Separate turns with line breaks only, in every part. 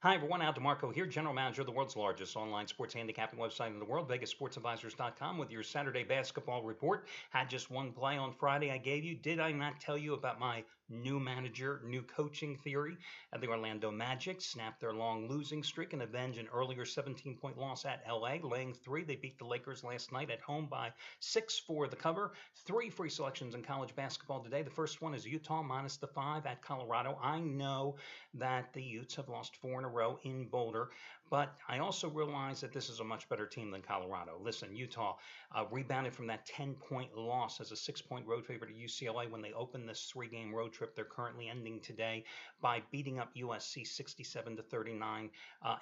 Hi, everyone. Al DeMarco here, General Manager of the world's largest online sports handicapping website in the world, VegasSportsAdvisors.com, with your Saturday basketball report. Had just one play on Friday I gave you. Did I not tell you about my new manager, new coaching theory? The Orlando Magic snapped their long losing streak and avenge an earlier 17-point loss at LA, laying 3. They beat the Lakers last night at home by 6 for the cover. 3 free selections in college basketball today. The first one is Utah minus the 5 at Colorado. I know that the Utes have lost 4 in a row in Boulder, but I also realize that this is a much better team than Colorado. Listen, Utah rebounded from that 10-point loss as a 6-point road favorite to UCLA when they opened this 3-game road trip. They're currently ending today by beating up USC 67-39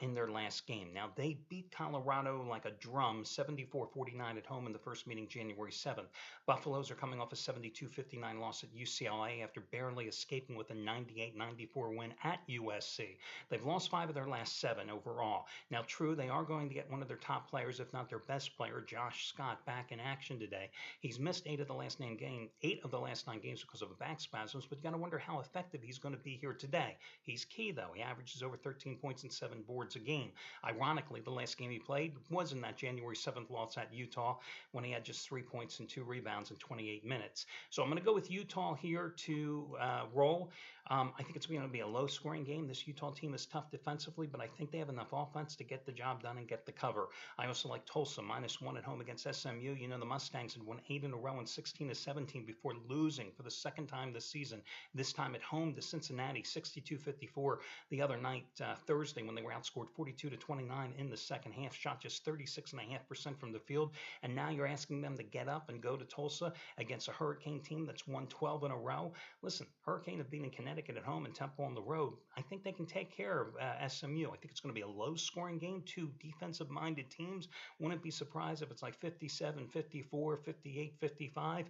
in their last game. Now, they beat Colorado like a drum, 74-49 at home in the first meeting January 7th. Buffaloes are coming off a 72-59 loss at UCLA after barely escaping with a 98-94 win at USC. They've lost 5 of their last 7 overall. Now, true, they are going to get one of their top players, if not their best player, Josh Scott, back in action today. He's missed 8 of the last 9 games because of back spasms, but you got to wonder how effective he's going to be here today. He's key, though. He averages over 13 points and 7 boards a game. Ironically, the last game he played was in that January 7th loss at Utah when he had just 3 points and 2 rebounds in 28 minutes. So I'm going to go with Utah here to roll. I think it's going to be a low-scoring game. This Utah team is tough defensively, but I think they have enough offense to get the job done and get the cover. I also like Tulsa -1 at home against SMU. You know, the Mustangs had won 8 in a row and 16-17 before losing for the second time this season, this time at home to Cincinnati, 62-54 the other night, Thursday, when they were outscored 42-29 in the second half, shot just 36.5% from the field, and now you're asking them to get up and go to Tulsa against a Hurricane team that's won 12 in a row. Listen, Hurricane have been in Connecticut at home and Temple on the road. I think they can take care of SMU. I think it's going to be a low-scoring game, 2 defensive-minded teams. Wouldn't be surprised if it's like 57, 54, 58, 55.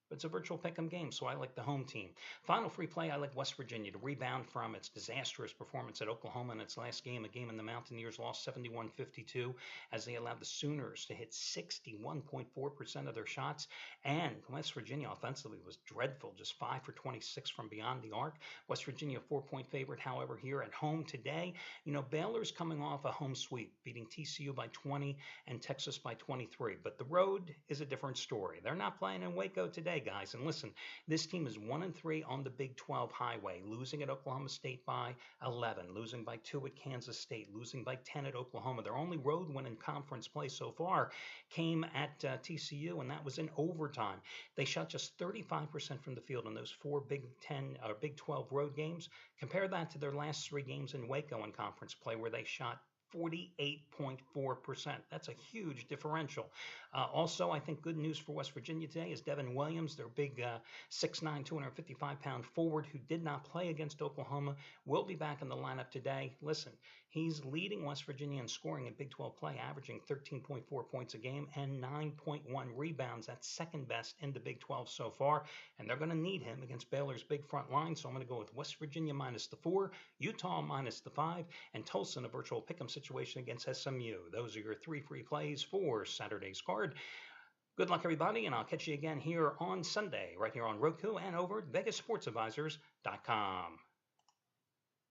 But it's a virtual pick'em game, so I like the home team. Final free play, I like West Virginia to rebound from its disastrous performance at Oklahoma in its last game, a game in the Mountaineers lost 71-52 as they allowed the Sooners to hit 61.4% of their shots. And West Virginia offensively was dreadful, just 5 for 26 from beyond the arc. West Virginia, a 4-point favorite, however, here at home today. You know, Baylor's coming off a home sweep, beating TCU by 20 and Texas by 23. But the road is a different story. They're not playing in Waco today, guys. And listen, this team is 1-3 on the Big 12 highway, losing at Oklahoma State by 11, losing by 2 at Kansas State, losing by 10 at Oklahoma. Their only road win in conference play so far came at TCU, and that was in overtime. They shot just 35% from the field in those 4 Big 12 road games. Compare that to their last 3 games in Waco in conference play, where they shot 48.4%. That's a huge differential. Also, I think good news for West Virginia today is Devin Williams, their big 6'9", 255-pound forward who did not play against Oklahoma, will be back in the lineup today. Listen, he's leading West Virginia in scoring in Big 12 play, averaging 13.4 points a game and 9.1 rebounds. That's second best in the Big 12 so far, and they're going to need him against Baylor's big front line. So I'm going to go with West Virginia minus the 4, Utah minus the 5, and Tulsa in a virtual pick'em situation against SMU. Those are your 3 free plays for Saturday's card. Good luck, everybody, and I'll catch you again here on Sunday, right here on Roku and over at VegasSportsAdvisors.com.